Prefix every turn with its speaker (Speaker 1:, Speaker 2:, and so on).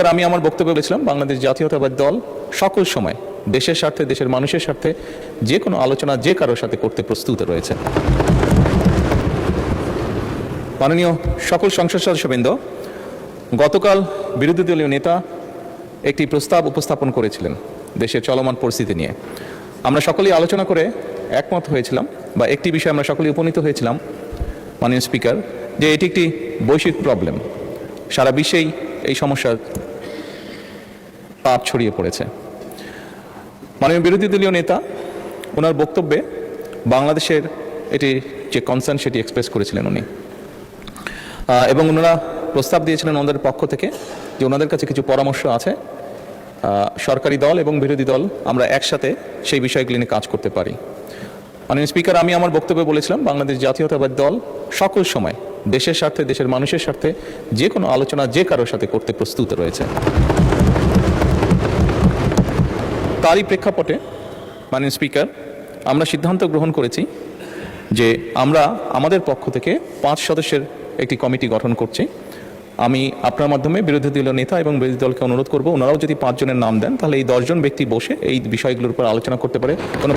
Speaker 1: আমি আমার বক্তব্যে বলেছিলাম বাংলাদেশ জাতীয়তাবাদী দল সকল সময় দেশের স্বার্থে দেশের মানুষের স্বার্থে যে কোনো আলোচনা যে কারোর সাথে করতে প্রস্তুত রয়েছে। মাননীয় সকল সংসদ সদস্যবৃন্দ, গতকাল বিরোধী দলীয় নেতা একটি প্রস্তাব উপস্থাপন করেছিলেন দেশের চলমান পরিস্থিতি নিয়ে। আমরা সকলেই আলোচনা করে একমত হয়েছিলাম বা একটি বিষয়ে আমরা সকলেই উপনীত হয়েছিলাম মাননীয় স্পিকার, যে এটি একটি বৈশ্বিক প্রবলেম, সারা বিশ্বেই এই সমস্যার পাপ ছড়িয়ে পড়েছে। মাননীয় বিরোধী দলীয় নেতা ওনার বক্তব্যে বাংলাদেশের এটি যে কনসার্ন সেটি এক্সপ্রেস করেছিলেন উনি, এবং ওনারা প্রস্তাব দিয়েছিলেন ওনাদের পক্ষ থেকে যে ওনাদের কাছে কিছু পরামর্শ আছে, সরকারি দল এবং বিরোধী দল আমরা একসাথে সেই বিষয়গুলি নিয়ে কাজ করতে পারি। মাননীয় স্পিকার, আমি আমার বক্তব্যে বলেছিলাম বাংলাদেশ জাতীয়তাবাদী দল সকল সময় দেশের স্বার্থে দেশের মানুষের স্বার্থে যে কোনো আলোচনা যে কারোর সাথে করতে প্রস্তুত রয়েছে। তারই প্রেক্ষাপটে মাননীয় স্পিকার, আমরা সিদ্ধান্ত গ্রহণ করেছি যে আমরা আমাদের পক্ষ থেকে 5 সদস্যের একটি কমিটি গঠন করছি। আমি আপনার মাধ্যমে বিরোধী দলীয় নেতা এবং বিরোধী দলকে অনুরোধ করব ওনারাও যদি 5 জনের নাম দেন তাহলে এই 10 জন ব্যক্তি বসে এই বিষয়গুলোর উপর আলোচনা করতে পারে। কোনো